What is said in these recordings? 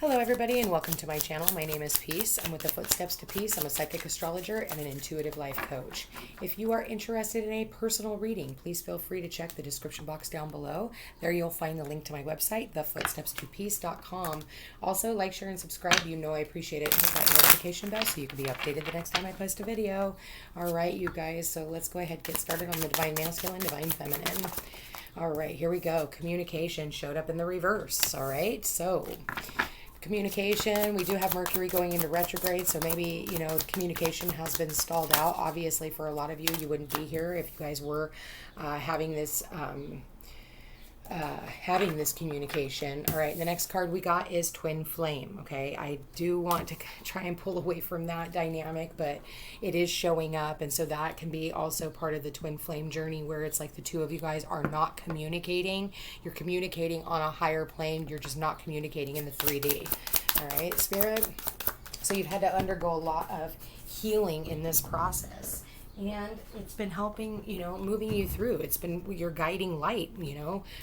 Hello everybody and welcome to my channel. My name is Peace. I'm with the Footsteps to Peace. I'm a psychic astrologer and an intuitive life coach. If you are interested in a personal reading, please feel free to check the description box down below. There you'll find the link to my website, thefootstepstopeace.com. Also, like, share, and subscribe. You know I appreciate it. Hit that notification bell so you can be updated the next time I post a video. All right, you guys, so let's go ahead and get started on the Divine Masculine, Divine Feminine. All right, here we go. Communication showed up in the reverse. All right, so communication, we do have Mercury going into retrograde, so maybe, communication has been stalled out. Obviously, for a lot of you, you wouldn't be here if you guys were having this communication. All right, the next card we got is Twin Flame. Okay, I do want to try and pull away from that dynamic, but it is showing up, and so that can be also part of the Twin Flame journey, where it's like the two of you guys are not communicating. You're communicating on a higher plane, you're just not communicating in the 3D. All right, Spirit, so you've had to undergo a lot of healing in this process. And it's been helping, moving you through. It's been your guiding light,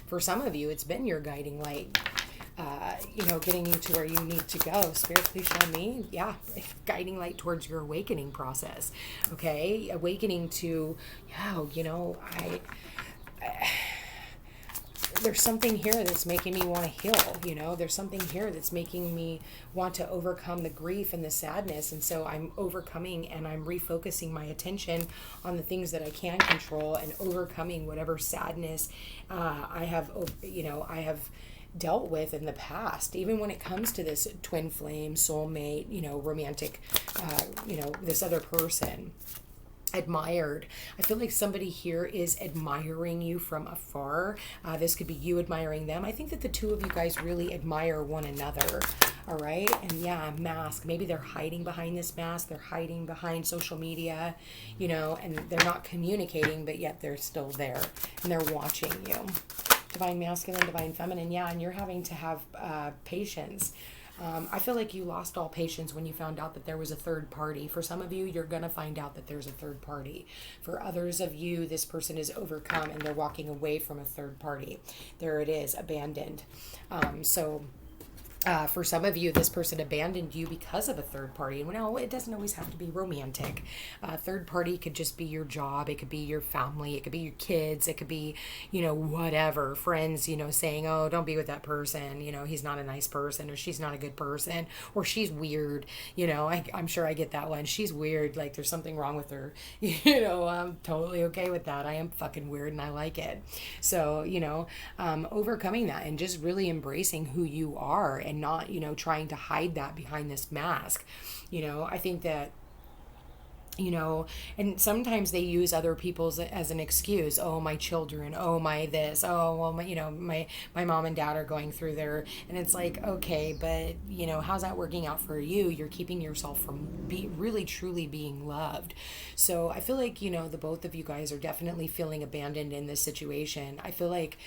For some of you, it's been your guiding light, getting you to where you need to go. Spirit, please show me. Yeah, guiding light towards your awakening process. Okay, awakening to, there's something here that's making me want to heal, there's something here that's making me want to overcome the grief and the sadness, and so I'm overcoming and I'm refocusing my attention on the things that I can control and overcoming whatever sadness I have dealt with in the past, even when it comes to this twin flame, soulmate, romantic, this other person. Admired. I feel like somebody here is admiring you from afar. This could be you admiring them. I think that the two of you guys really admire one another. All right. And yeah, mask. Maybe they're hiding behind this mask. They're hiding behind social media, and they're not communicating, but yet they're still there and they're watching you. Divine Masculine, Divine Feminine. Yeah. And you're having to have patience. I feel like you lost all patience when you found out that there was a third party. For some of you, you're going to find out that there's a third party. For others of you, this person is overcome and they're walking away from a third party. There it is, abandoned. For some of you, this person abandoned you because of a third party. And no, it doesn't always have to be romantic. Third party could just be your job. It could be your family. It could be your kids. It could be, whatever. Friends, saying, oh, don't be with that person. He's not a nice person, or she's not a good person, or she's weird. I'm sure I get that one. She's weird. Like there's something wrong with her. I'm totally okay with that. I am fucking weird and I like it. So, overcoming that and just really embracing who you are, and not, trying to hide that behind this mask. I think that, and sometimes they use other people's as an excuse. Oh, my children. Oh, my this. Oh, well, my mom and dad are going through their, and it's like, okay, but how's that working out for you? You're keeping yourself from really truly being loved. So I feel like, the both of you guys are definitely feeling abandoned in this situation. I feel like,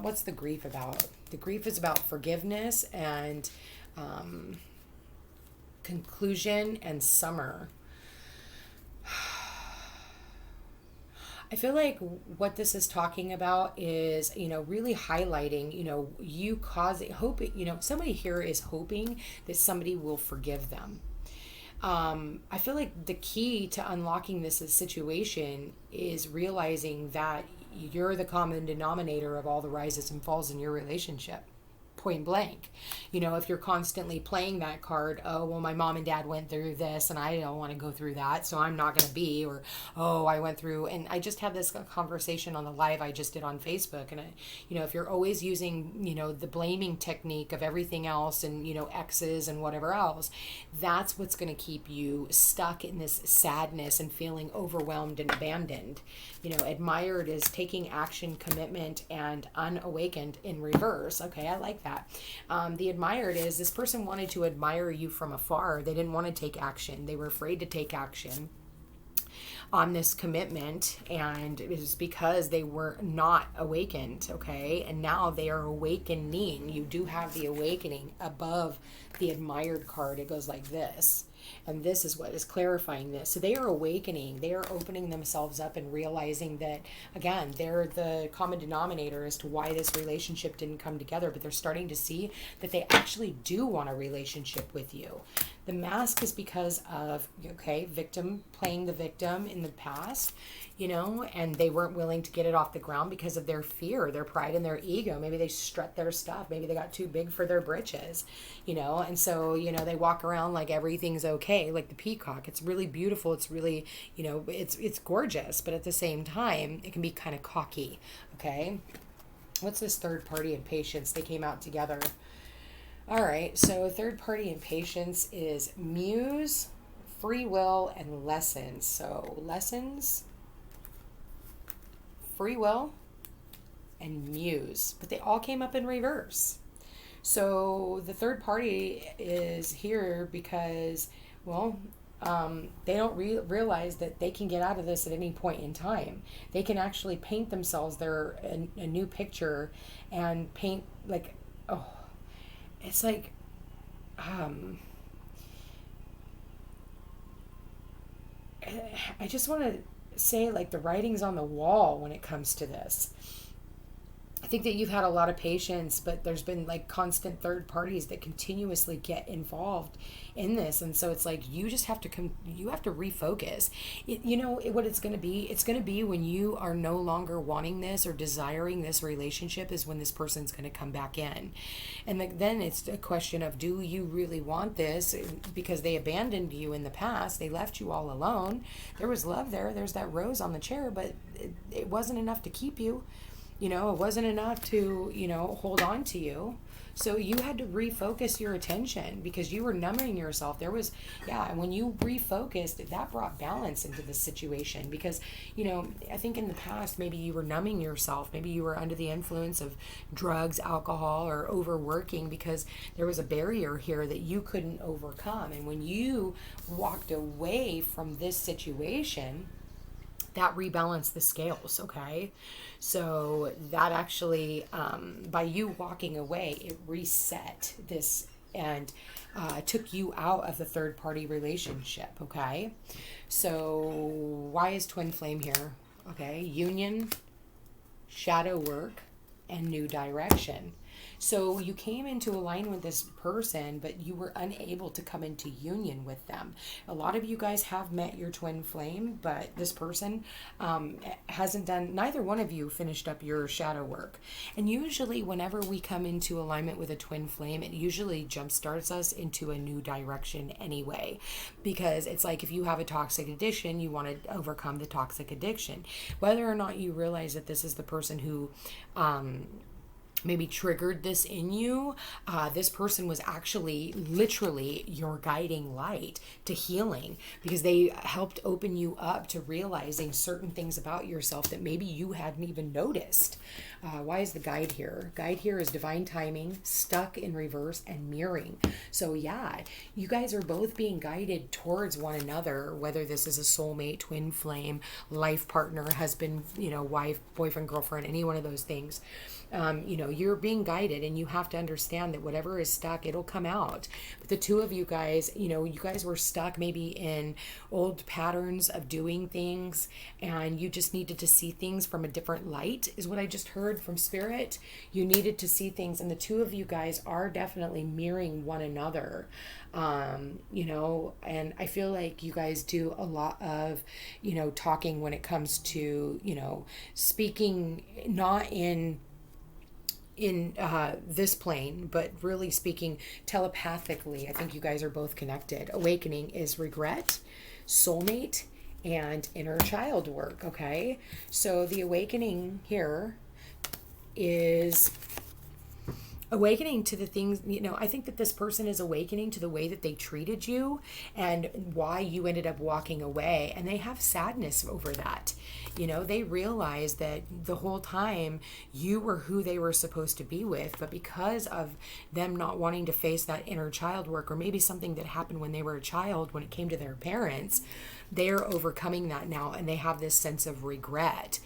what's the grief about? The grief is about forgiveness and conclusion and summer. I feel like what this is talking about is, really highlighting, you causing hope, somebody here is hoping that somebody will forgive them. I feel like the key to unlocking this situation is realizing that you're the common denominator of all the rises and falls in your relationship. Point blank. If you're constantly playing that card, oh, well, my mom and dad went through this and I don't want to go through that, so I'm not going to be, or, oh, I went through, and I just had this conversation on the live I just did on Facebook, and if you're always using, the blaming technique of everything else and, exes and whatever else, that's what's going to keep you stuck in this sadness and feeling overwhelmed and abandoned. Admired is taking action, commitment, and unawakened in reverse. Okay, I like that. The admired is this person wanted to admire you from afar. They didn't want to take action. They were afraid to take action. on this commitment, and it was because they were not awakened, okay? And now they are awakening. You do have the awakening above the admired card. It goes like this. And this is what is clarifying this. So they are awakening. They are opening themselves up and realizing that, again, they're the common denominator as to why this relationship didn't come together. But they're starting to see that they actually do want a relationship with you. The mask is because of, okay, victim, playing the victim in the past, you know, and they weren't willing to get it off the ground because of their fear, their pride, and their ego. Maybe they strut their stuff. Maybe they got too big for their britches, you know, and so, you know, they walk around like everything's okay, like the peacock. It's really beautiful. It's really, you know, it's gorgeous, but at the same time, it can be kind of cocky, okay? What's this third party and patience? They came out together. All right, so third party and patience is muse, free will, and lessons. So lessons, free will, and muse, but they all came up in reverse. So the third party is here because, well, they don't realize that they can get out of this at any point in time. They can actually paint themselves a new picture and paint like, oh, it's like, I just want to say, like, the writing's on the wall when it comes to this. I think that you've had a lot of patience, but there's been like constant third parties that continuously get involved in this. And so it's like, you just have to you have to refocus. What it's going to be? It's going to be when you are no longer wanting this or desiring this relationship is when this person's going to come back in. And then it's a question of, do you really want this? Because they abandoned you in the past. They left you all alone. There was love there. There's that rose on the chair, but it wasn't enough to keep you. You know, it wasn't enough to, hold on to you. So you had to refocus your attention because you were numbing yourself. And when you refocused, that brought balance into the situation because, I think in the past, maybe you were numbing yourself. Maybe you were under the influence of drugs, alcohol, or overworking because there was a barrier here that you couldn't overcome. And when you walked away from this situation, that rebalanced the scales, okay? So that actually, by you walking away, it reset this and took you out of the third party relationship, okay? So why is twin flame here? Okay, union, shadow work, and new direction. So you came into alignment with this person, but you were unable to come into union with them. A lot of you guys have met your twin flame, but this person hasn't done, neither one of you finished up your shadow work. And usually whenever we come into alignment with a twin flame, it usually jumpstarts us into a new direction anyway. Because it's like if you have a toxic addiction, you want to overcome the toxic addiction. Whether or not you realize that this is the person who maybe triggered this in you, this person was actually literally your guiding light to healing because they helped open you up to realizing certain things about yourself that maybe you hadn't even noticed. Why is the guide here? Guide here is divine timing, stuck in reverse, and mirroring. So yeah, you guys are both being guided towards one another, whether this is a soulmate, twin flame, life partner, husband, wife, boyfriend, girlfriend, any one of those things. You're being guided and you have to understand that whatever is stuck, it'll come out. But the two of you guys, you guys were stuck maybe in old patterns of doing things and you just needed to see things from a different light is what I just heard from spirit. You needed to see things, and the two of you guys are definitely mirroring one another. And I feel like you guys do a lot of, talking when it comes to, speaking not in this plane, but really speaking telepathically. I think you guys are both connected. Awakening is regret, soulmate, and inner child work, okay? So the awakening here is awakening to the things, I think that this person is awakening to the way that they treated you and why you ended up walking away. And they have sadness over that. They realize that the whole time you were who they were supposed to be with, but because of them not wanting to face that inner child work, or maybe something that happened when they were a child when it came to their parents, they're overcoming that now, and they have this sense of regret.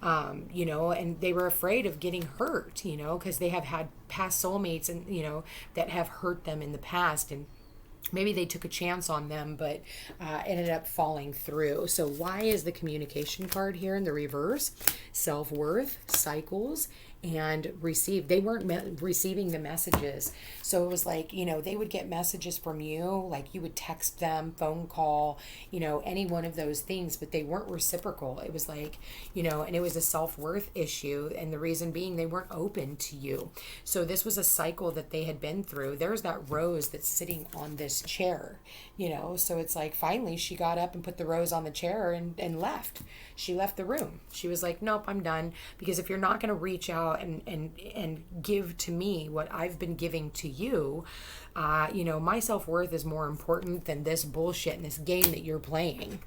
And they were afraid of getting hurt, because they have had past soulmates and, that have hurt them in the past, and maybe they took a chance on them, but ended up falling through. So why is the communication card here in the reverse? Self-worth, cycles, and receive. They weren't receiving the messages. So it was like, they would get messages from you, like you would text them, phone call, any one of those things, but they weren't reciprocal. It was like, and it was a self-worth issue. And the reason being they weren't open to you. So this was a cycle that they had been through. There's that rose that's sitting on this chair, so it's like, finally she got up and put the rose on the chair and left. She left the room. She was like, nope, I'm done. Because if you're not going to reach out and give to me what I've been giving to you, my self-worth is more important than this bullshit and this game that you're playing.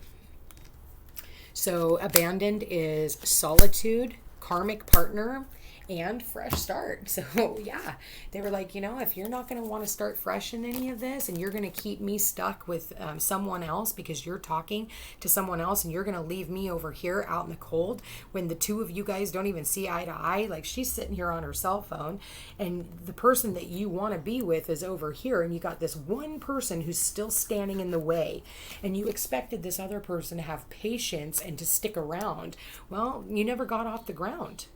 So abandoned is solitude, karmic partner, and fresh start. So yeah, they were like, if you're not going to want to start fresh in any of this, and you're going to keep me stuck with someone else because you're talking to someone else, and you're going to leave me over here out in the cold when the two of you guys don't even see eye to eye. Like, she's sitting here on her cell phone, and the person that you want to be with is over here, and you got this one person who's still standing in the way, and you expected this other person to have patience and to stick around. Well, you never got off the ground.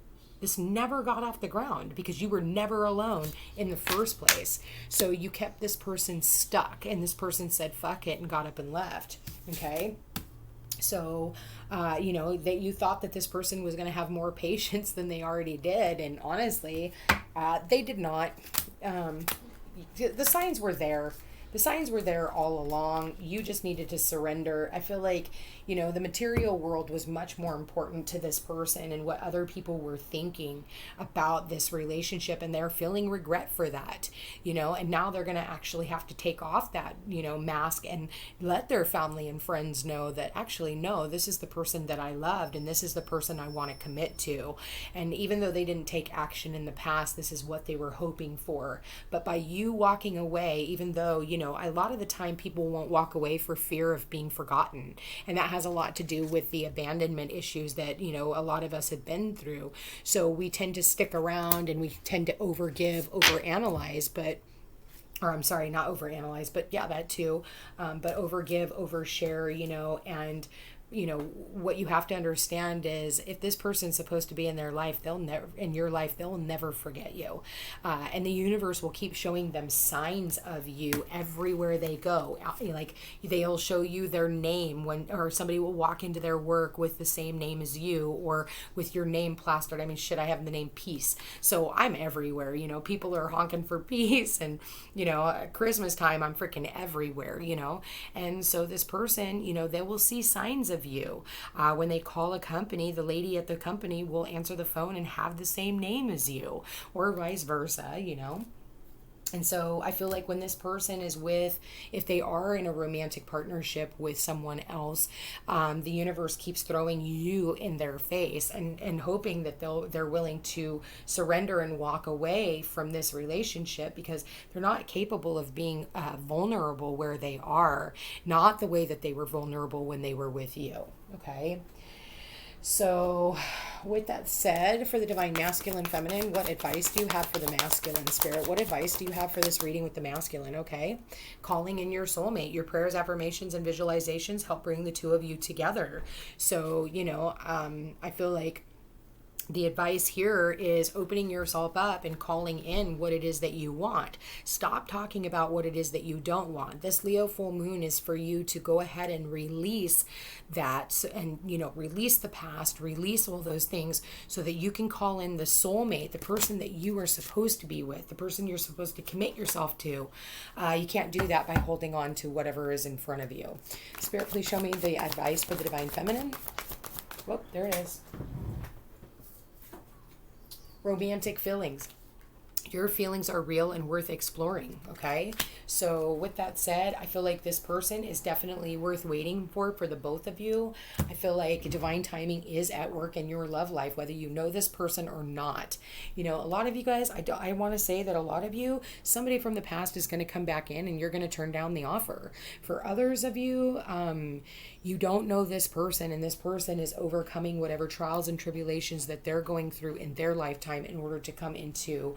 This never got off the ground because you were never alone in the first place. So you kept this person stuck, and this person said, fuck it, and got up and left. Okay. So, that you thought that this person was going to have more patience than they already did. And honestly, they did not. The signs were there. The signs were there all along. You just needed to surrender. I feel like, the material world was much more important to this person and what other people were thinking about this relationship. And they're feeling regret for that, and now they're going to actually have to take off that, mask and let their family and friends know that actually, no, this is the person that I loved, and this is the person I want to commit to. And even though they didn't take action in the past, this is what they were hoping for. But by you walking away, even though, a lot of the time people won't walk away for fear of being forgotten. And that has a lot to do with the abandonment issues that, a lot of us have been through. So we tend to stick around, and we tend to overanalyze, not overanalyze, but yeah, that too. But overgive, overshare, and what you have to understand is if this person's supposed to be in their life, they'll never forget you. And the universe will keep showing them signs of you everywhere they go. Like, they'll show you their name or somebody will walk into their work with the same name as you, or with your name plastered. I mean, shit, I have the name Peace. So I'm everywhere, people are honking for peace, and, at Christmas time, I'm freaking everywhere, and so this person, they will see signs of you. When they call a company, the lady at the company will answer the phone and have the same name as you, or vice versa, And so I feel like when this person is if they are in a romantic partnership with someone else, the universe keeps throwing you in their face and hoping that they're willing to surrender and walk away from this relationship, because they're not capable of being vulnerable where they are, not the way that they were vulnerable when they were with you. Okay. So with that said, for the divine masculine feminine, what advice do you have for the masculine spirit? What advice do you have for this reading with the masculine? Okay. Calling in your soulmate. Your prayers, affirmations, and visualizations help bring the two of you together. So, I feel like the advice here is opening yourself up and calling in what it is that you want. Stop talking about what it is that you don't want. This Leo full moon is for you to go ahead and release that, and, release the past, release all those things, so that you can call in the soulmate, the person that you are supposed to be with, the person you're supposed to commit yourself to. You can't do that by holding on to whatever is in front of you. Spirit, please show me the advice for the divine feminine. Whoop, there it is. Romantic feelings. Your feelings are real and worth exploring, okay? So with that said, I feel like this person is definitely worth waiting for the both of you. I feel like divine timing is at work in your love life, whether you know this person or not. You know, a lot of you guys, I want to say that a lot of you, somebody from the past is going to come back in and you're going to turn down the offer. For others of you, you don't know this person, and this person is overcoming whatever trials and tribulations that they're going through in their lifetime in order to come into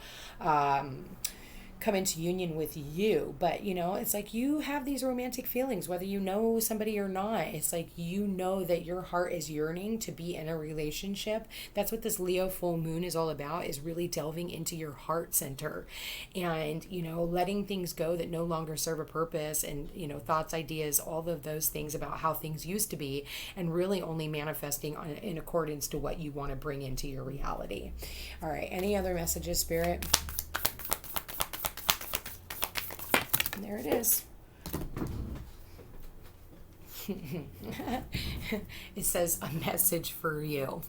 union with you. But you know, it's like you have these romantic feelings whether you know somebody or not. It's like, you know that your heart is yearning to be in a relationship. That's what this Leo full moon is all about, is really delving into your heart center and, you know, letting things go that no longer serve a purpose, and, you know, thoughts, ideas, all of those things about how things used to be, and really only manifesting in accordance to what you want to bring into your reality. All right, any other messages, Spirit? And there it is. It says, a message for you.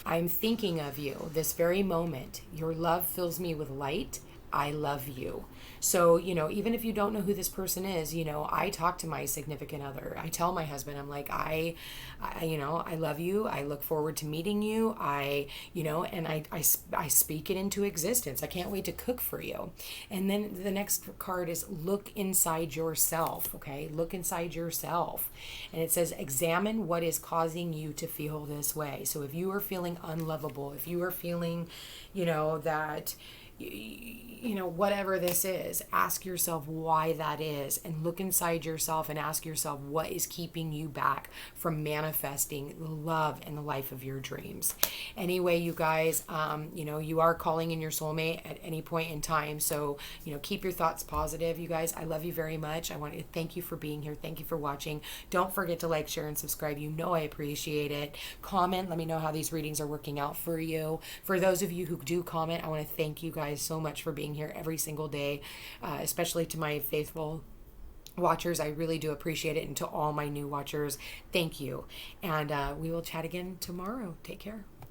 I'm thinking of you this very moment. Your love fills me with light. I love you. So, you know, even if you don't know who this person is, you know, I talk to my significant other. I tell my husband, I'm like, I you know, I love you. I look forward to meeting you. You know, and I speak it into existence. I can't wait to cook for you. And then the next card is look inside yourself. Okay. Look inside yourself. And it says, examine what is causing you to feel this way. So if you are feeling unlovable, if you are feeling, you know, that, you know, whatever this is, ask yourself why that is, and look inside yourself and ask yourself what is keeping you back from manifesting the love and the life of your dreams. Anyway, you guys, you know, you are calling in your soulmate at any point in time. So, you know, keep your thoughts positive. You guys, I love you very much. I want to thank you for being here. Thank you for watching. Don't forget to like, share, and subscribe. You know I appreciate it. Comment. Let me know how these readings are working out for you. For those of you who do comment, I want to thank you guys so much for being here every single day, especially to my faithful watchers. I really do appreciate it. And to all my new watchers, thank you. And we will chat again tomorrow. Take care.